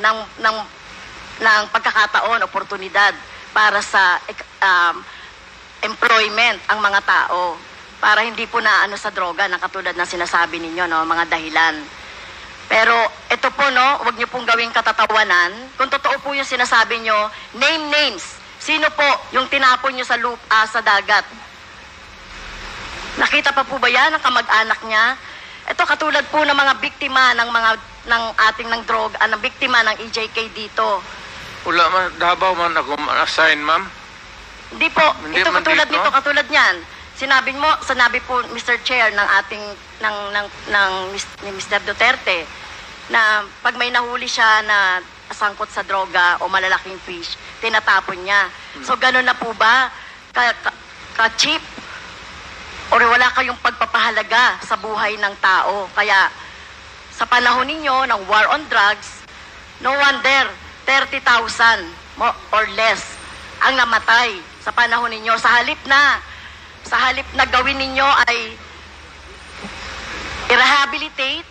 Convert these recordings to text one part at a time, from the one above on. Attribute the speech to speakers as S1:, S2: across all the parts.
S1: ng pagkakataon, oportunidad para sa employment ang mga tao, para hindi po na ano sa droga na katulad ng sinasabi ninyo, no, mga dahilan. Pero ito po, no, wag niyo pong gawing katatawanan. Kung totoo po yung sinasabi niyo, name names. Sino po yung tinapon niyo sa sa dagat? Nakita pa po ba yan ng kamag-anak niya? Ito katulad po ng mga biktima ng ating ng droga, ng biktima ng EJK dito.
S2: Wala man, Davao man ako assign, ma'am.
S1: Hindi po.
S2: Hindi
S1: Ito
S2: man
S1: katulad
S2: dito?
S1: nito, katulad niyan. Sinabi po Mr. Chair ng ating ni Mr. Duterte na pag may nahuli siya na sangkot sa droga o malalaking fish, tinatapon niya. So gano'n na po ba ka-cheap? Or wala kayong pagpapahalaga sa buhay ng tao? Kaya sa panahon ninyo ng war on drugs, no wonder 30,000 or less ang namatay sa panahon ninyo. Sa halip na gawin ninyo ay i-rehabilitate,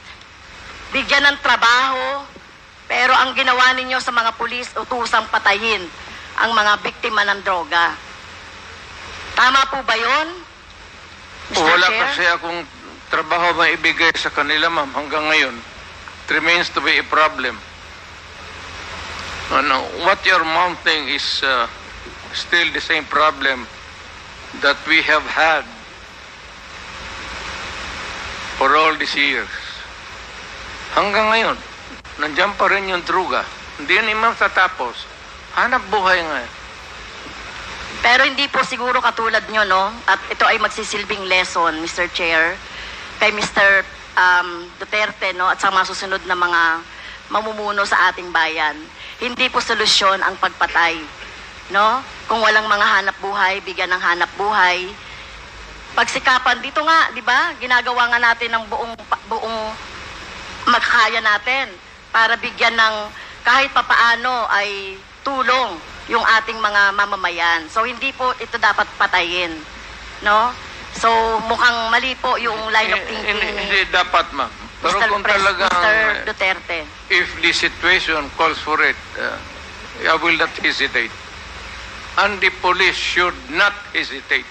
S1: bigyan ng trabaho, pero ang ginawa ninyo sa mga pulis, utusang patayin ang mga biktima ng droga. Tama po ba yun, Mr.
S2: Wala
S1: Chair?
S2: kasi akong trabaho maibigay sa kanila, ma'am, hanggang ngayon. It remains to be a problem. What you're mounting is still the same problem that we have had for all these years. Hanggang ngayon, nandiyan pa rin yung droga. Hindi yan imam tatapos. Hanap buhay nga.
S1: Pero hindi po siguro katulad nyo, no? At ito ay magsisilbing lesson, Mr. Chair, kay Mr. Duterte, no? At sa mga susunod na mga mamumuno sa ating bayan. Hindi po solusyon ang pagpatay, no? Kung walang mga hanap buhay, bigyan ng hanap buhay. Pagsikapan, dito nga, di ba? Ginagawa nga natin ng buong magkakaya natin para bigyan ng kahit papaano ay tulong yung ating mga mamamayan. So, hindi po ito dapat patayin, no? So, mukhang mali po yung line of thinking ni
S2: Hindi dapat, ma'am. Pero kung talagang,
S1: Mr. Duterte.
S2: if the situation calls for it, I will not hesitate. And the police should not hesitate.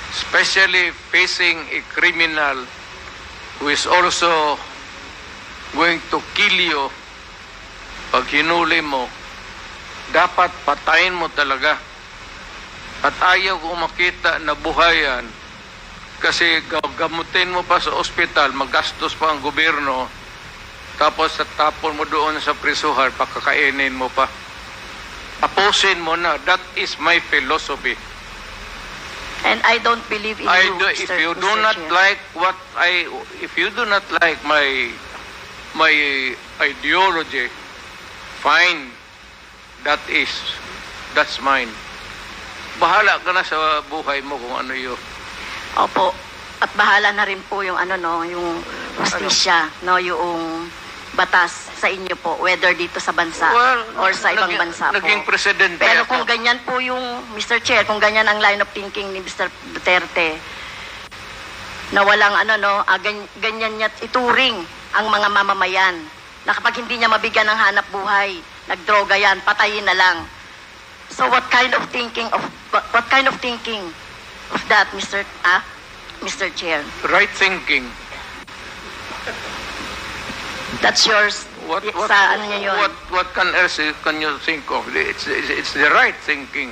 S2: Especially facing a criminal who is also going to kill you. Pag hinuli mo, dapat patayin mo talaga. At ayaw ko makita na buhayan kasi gamutin mo pa sa ospital, magastos pa ang gobyerno, tapos tapon mo doon sa prisuhan, pakakainin mo pa. Tapusin mo na. That is my philosophy.
S1: And I don't believe in you,
S2: If you do not like if you do not like my ideology, fine. That's mine. Bahala ka na sa buhay mo kung ano yun.
S1: Opo. At bahala na rin po yung yung justisya, no, yung batas sa inyo po, whether dito sa bansa or sa ibang bansa po.
S2: Naging presidente
S1: Pero
S2: ako.
S1: kung ganyan po yung, Mr. Chair, kung ganyan ang line of thinking ni Mr. Duterte, na walang ganyan niya ituring ang mga mamamayan, na kapag hindi niya mabigyan ng hanap buhay, nagdroga yan, patayin na lang. So what kind of thinking of that, Mr. Chair?
S2: Right thinking.
S1: That's yours.
S2: What else can you think of? It's the right thinking.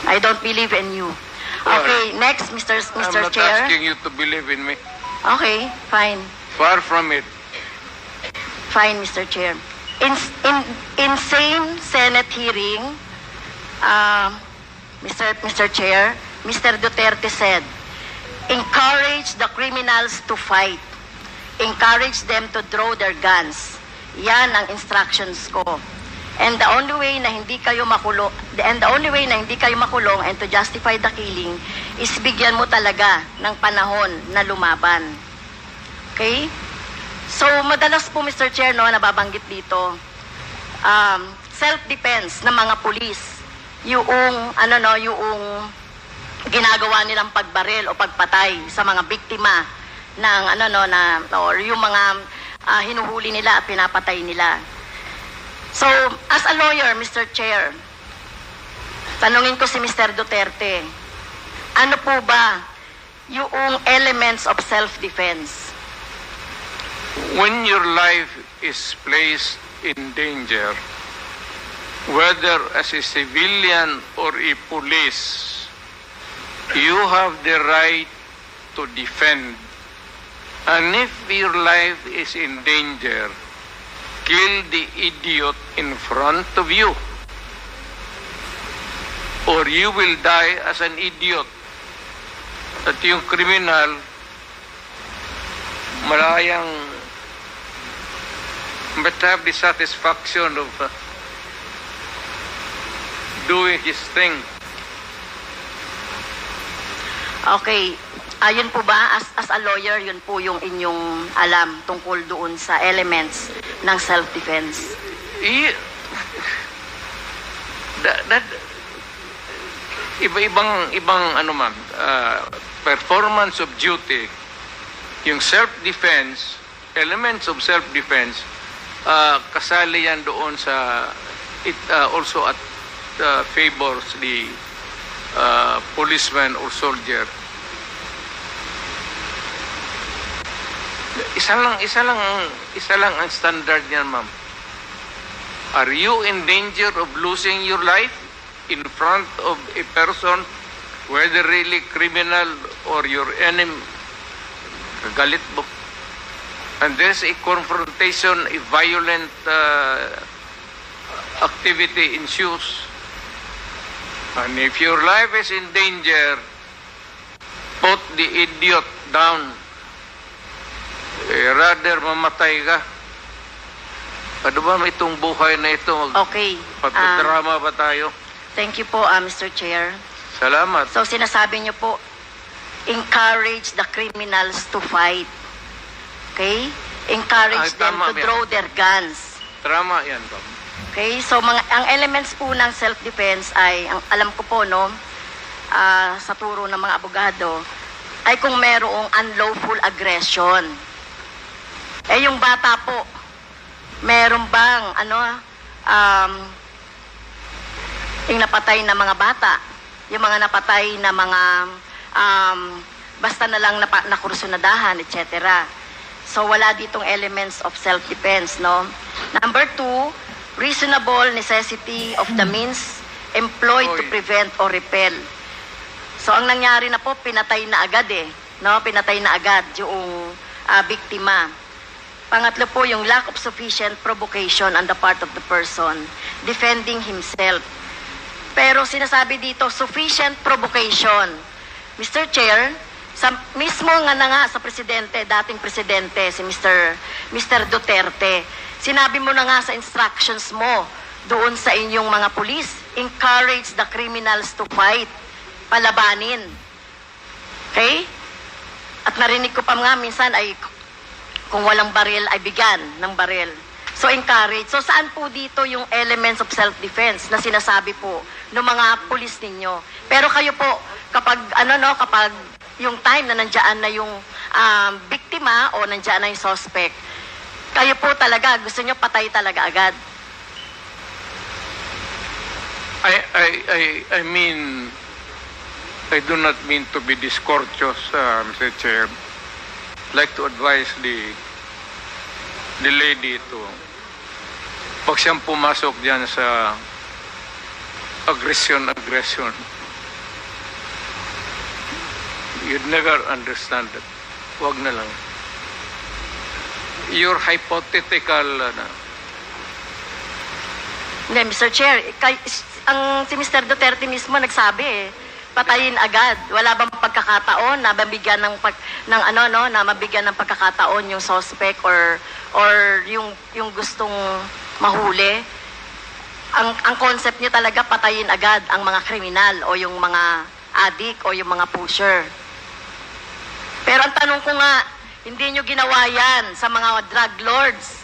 S1: I don't believe in you. Okay, next, Mr.
S2: I'm not
S1: Chair.
S2: asking you to believe in me.
S1: Okay, fine.
S2: Far from it.
S1: Fine, Mr. Chair. In same Senate hearing, Mr. Chair, Mr. Duterte said, encourage the criminals to fight. Encourage them to draw their guns. Yan ang instructions ko. And the only way na hindi kayo makulong, and to justify the killing is bigyan mo talaga ng panahon na lumaban. Okay? So, madalas po, Mr. Chair, no, nababanggit dito, self-defense ng mga pulis, yung ginagawa nilang pagbaril o pagpatay sa mga biktima ng or yung mga hinuhuli nila at pinapatay nila. So, as a lawyer, Mr. Chair, tanungin ko si Mr. Duterte, ano po ba yung elements of self-defense?
S2: When your life is placed in danger, whether as a civilian or a police, you have the right to defend. And if your life is in danger, kill the idiot in front of you, or you will die as an idiot. At yung kriminal, malayang but have the satisfaction of doing his thing.
S1: Okay. Yun po ba, as a lawyer, yun po yung inyong alam tungkol doon sa elements ng self-defense?
S2: Ibang ano ma'am, performance of duty, yung self-defense, elements of self-defense, kasali yan doon sa, it also at favors the policeman or soldier. Isa lang ang standard niyan, ma'am. Are you in danger of losing your life in front of a person, whether really criminal or your enemy? Galit mo. And there's a confrontation, a violent activity ensues. And if your life is in danger, put the idiot down. Rather mamatay ka. Ano ba itong buhay na ito?
S1: Okay.
S2: Pagdrama ba tayo?
S1: Thank you po, Mr. Chair.
S2: Salamat.
S1: So sinasabi niyo po, encourage the criminals to fight. Okay? Encourage them to draw their guns.
S2: Drama yan, Bob.
S1: Okay? So ang elements po ng self-defense ay, ang alam ko po, no, sa turo ng mga abogado, ay kung merong unlawful aggression. Yung bata po, meron bang yung napatay na mga bata, yung mga napatay na mga basta na lang nakursunadahan, etc. So wala ditong elements of self-defense, no? Number 2, reasonable necessity of the means employed to prevent or repel. So ang nangyari na po, pinatay na agad no? Pinatay na agad yung biktima. Pangatlo po, yung lack of sufficient provocation on the part of the person defending himself. Pero sinasabi dito, sufficient provocation. Mr. Chair, mismo nga sa presidente, dating presidente, si Mr. Duterte, sinabi mo na nga sa instructions mo doon sa inyong mga pulis, encourage the criminals to fight, palabanin. Okay? At narinig ko pa nga minsan ay kung walang baril ay bigyan ng baril. So encourage. So saan po dito yung elements of self-defense na sinasabi po ng mga pulis ninyo? Pero kayo po, kapag kapag yung time na nandiyan na yung biktima o nandiyan na yung suspect, kayo po talaga gusto nyo patay talaga agad.
S2: I mean, I do not mean to be discourteous, Mr. Chair. I'd like to advise the lady to, pag siyang pumasok diyan sa aggression, you'd never understand it. Wag na lang. Your hypothetical
S1: Hindi, Mr. Chair, si Mr. Duterte mismo nagsabi patayin agad. Wala bang pagkakataon na mabigyan ng mabigyan ng pagkakataon yung suspect or yung gustong mahuli? Ang concept niya talaga patayin agad ang mga kriminal o yung mga addict o yung mga pusher. Pero ang tanong ko nga, hindi nyo ginawa yan sa mga drug lords.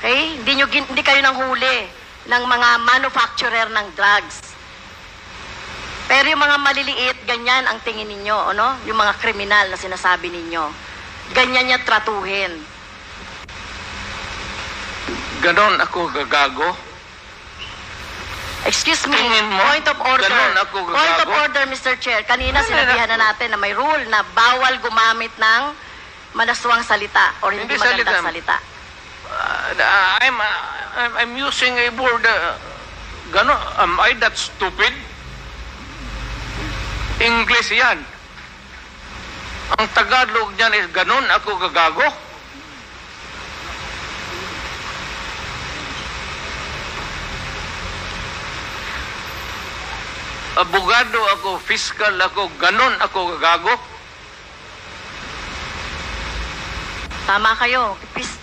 S1: Okay? Hindi kayo nang huli ng mga manufacturer ng drugs. Pero yung mga maliliit, ganyan ang tingin ninyo, yung mga kriminal na sinasabi ninyo. Ganyan niya tratuhin.
S2: Ganon ako gagago?
S1: Excuse me,
S2: Tingin mo,
S1: point of order.
S2: ganun ako gagago?
S1: Point of order, Mr. Chair. Kanina sinabihan na natin na may rule na bawal gumamit ng malaswang salita or hindi magandang salita.
S2: I'm using a word. Ganon, am I that stupid? English yan. Ang Tagalog niyan is ganon ako gagago? Abogado ako, fiscal ako, ganon ako gagago?
S1: Tama kayo,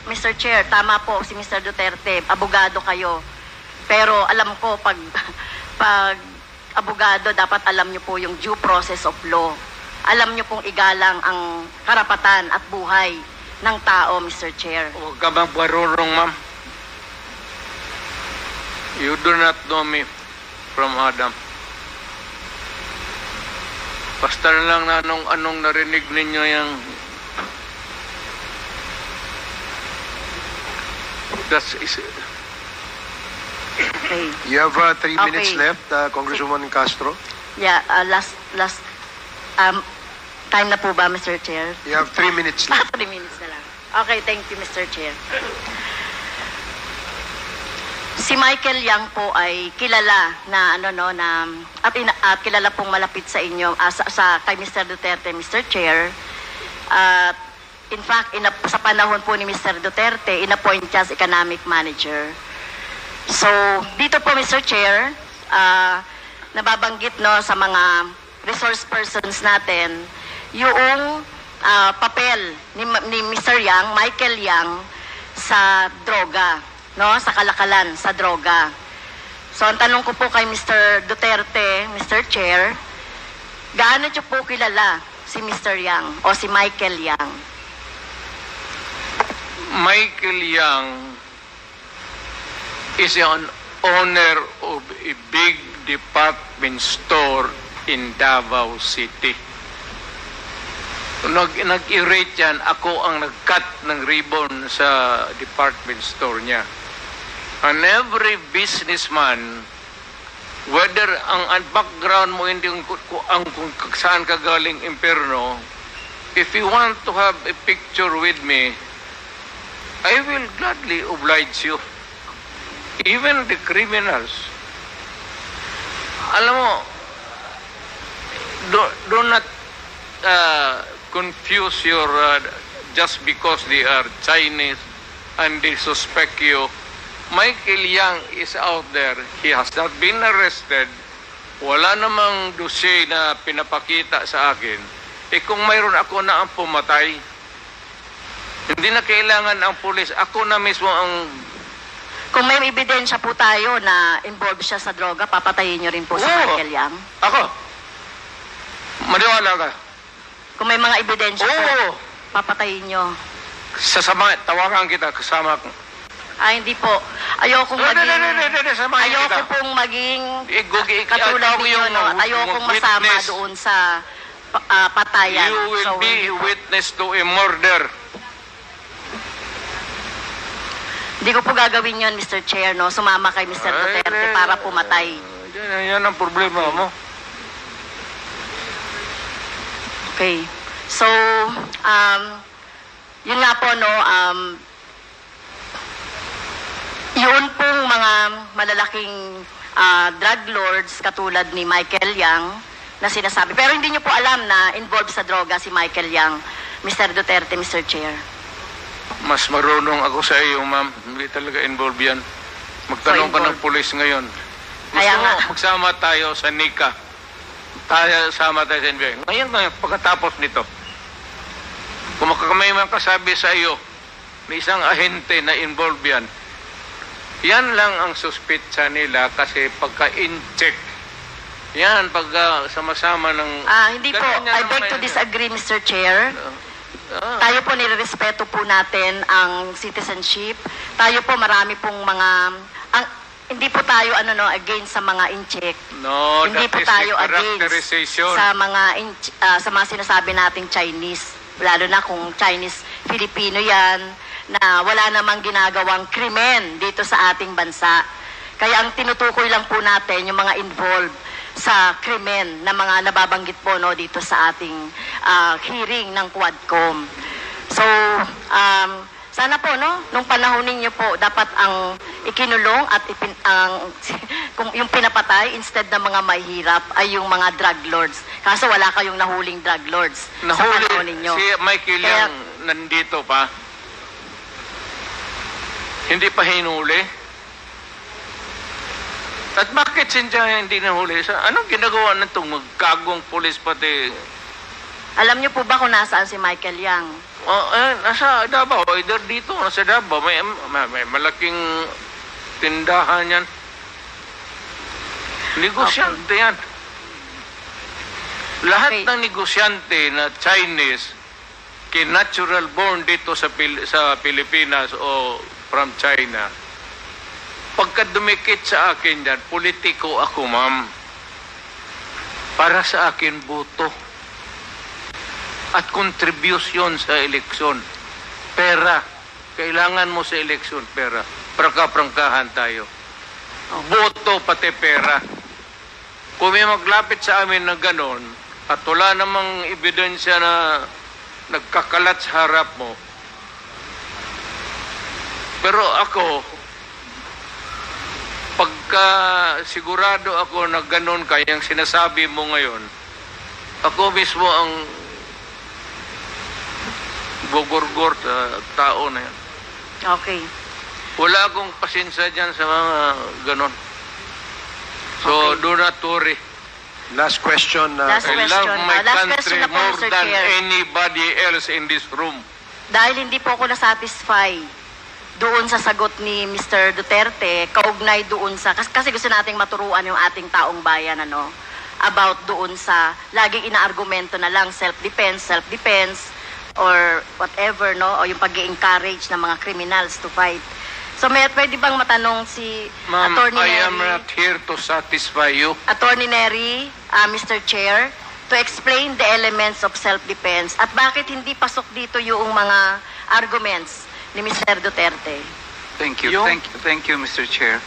S1: Mr. Chair. Tama po si Mr. Duterte. Abogado kayo. Pero alam ko, pag abogado, dapat alam nyo po yung due process of law. Alam nyo pong igalang ang karapatan at buhay ng tao, Mr. Chair.
S2: Huwag ka bang marunong, ma'am? You do not know me from Adam. Basta lang na anong narinig ninyo yung that's is
S1: Okay.
S3: You have 3 minutes
S1: Okay.
S3: left, Congresswoman Castro.
S1: Yeah, last time na po ba, Mr. Chair?
S3: You have 3 minutes left.
S1: 3 minutes na lang. Okay, thank you, Mr. Chair. Si Michael Yang po ay kilala na at kilala pong malapit sa inyo sa kay Mr. Duterte, Mr. Chair. In fact, sa panahon po ni Mr. Duterte, inappoint siya as economic manager. So, dito po, Mr. Chair, nababanggit sa mga resource persons natin yung papel ni Mr. Yang, Michael Yang, sa droga, sa kalakalan, sa droga. So, ang tanong ko po kay Mr. Duterte, Mr. Chair, gaano niyo po kilala si Mr. Yang o si Michael Yang?
S2: Michael Yang is an owner of a big department store in Davao City. Nag-irate yan, ako ang nag-cut ng ribbon sa department store niya. And every businessman, whether ang background mo hindi kung saan ka galing impyerno, if you want to have a picture with me, I will gladly oblige you. Even the criminals. Alam mo, do not confuse your, just because they are Chinese and they suspect you. Michael Yang is out there. He has not been arrested. Wala namang dossier na pinapakita sa akin. Kung mayroon ako na ang pumatay, hindi na kailangan ang pulis. Ako na mismo ang...
S1: Kung may ebidensya po tayo na involved siya sa droga, papatayin niyo rin po si Michael Yang?
S2: Ako? Maniwala ka?
S1: Kung may mga ebidensya po, papatayin niyo?
S2: Sasama, tawagan kita, kasama ko.
S1: Hindi po. Ayokong maging katulad niyo, ayokong masama doon sa patayan.
S2: You will be witness to a murder.
S1: Hindi ko po gagawin yun, Mr. Chair, sumama kay Mr. Duterte para pumatay.
S2: Yan ang problema mo.
S1: Okay. So, yun nga po, yun pong mga malalaking drug lords katulad ni Michael Yang na sinasabi. Pero hindi nyo po alam na involved sa droga si Michael Yang, Mr. Duterte, Mr. Chair.
S2: Mas marunong ako sa iyo, ma'am. Hindi talaga involved yan. Magtanong ka ng pulis ngayon. Gusto mo, magsama tayo sa NICA. Sama tayo sa NBI. Ngayon, pagkatapos nito, kung may mga kasabi sa iyo, may isang ahente na involved yan, yan lang ang suspitsa nila kasi pagka-in-check, yan, pag sama-sama ng...
S1: Hindi po. I beg to disagree, Mr. Chair. Tayo po nirerespeto po natin ang citizenship. Tayo po marami pong mga... hindi po tayo against sa mga in-check.
S2: No,
S1: hindi po tayo against sa mga sinasabi nating Chinese. Lalo na kung Chinese Filipino yan, na wala namang ginagawang krimen dito sa ating bansa. Kaya ang tinutukoy lang po natin yung mga involved sa krimen na mga nababanggit po no, dito sa ating hearing ng Quadcom. So, sana po, no, nung panahon ninyo po, dapat ang ikinulong at kung yung pinapatay instead ng mga mahihirap ay yung mga drug lords. Kaso wala kayong nahuling drug lords sa panahon ninyo.
S2: Si Michael Yang nandito pa. Hindi pa hinuli. At bakit siya hindi nahuli? Anong ginagawa na itong magkagong pulis pati?
S1: Alam niyo po ba kung nasaan si Michael Yang?
S2: Nasa Davao, either dito, nasa Davao, may malaking tindahan yan. Negosyante yan. Lahat ng negosyante na Chinese, natural born dito sa Pilipinas o from China, pagka dumikit sa akin yan, politiko ako, ma'am. Para sa akin, boto. At contribution sa eleksyon. Pera. Kailangan mo sa eleksyon, pera. Prangka-prangkahan tayo. Boto pati pera. Kung may maglapit sa amin na ganon, at wala namang ebidensya na nagkakalat sa harap mo, pero ako, pagka sigurado ako na ganon kayang sinasabi mo ngayon, ako mismo ang gogorgor sa tao na yan.
S1: Okay.
S2: Wala akong pasensya dyan sa mga ganon. So, do not worry.
S3: Last question.
S1: Last
S2: I
S1: question.
S2: love my
S1: Last
S2: country
S1: question na po,
S2: more
S1: Mr.
S2: than
S1: Chair.
S2: anybody else in this room.
S1: Dahil hindi po ako nasatisfy doon sa sagot ni Mr. Duterte, kaugnay doon sa, kasi gusto nating maturuan yung ating taong bayan, about doon sa, laging inaargumento na lang, self-defense, or whatever, o yung pag-encourage ng mga criminals to fight. So, pwede bang matanong si
S2: Ma'am,
S1: Attorney
S2: I
S1: Neri?
S2: am not here to satisfy you.
S1: Attorney Neri, Mr. Chair, to explain the elements of self-defense at bakit hindi pasok dito yung mga arguments ni Mr. Duterte.
S4: Thank you. Thank you, Mr. Chair.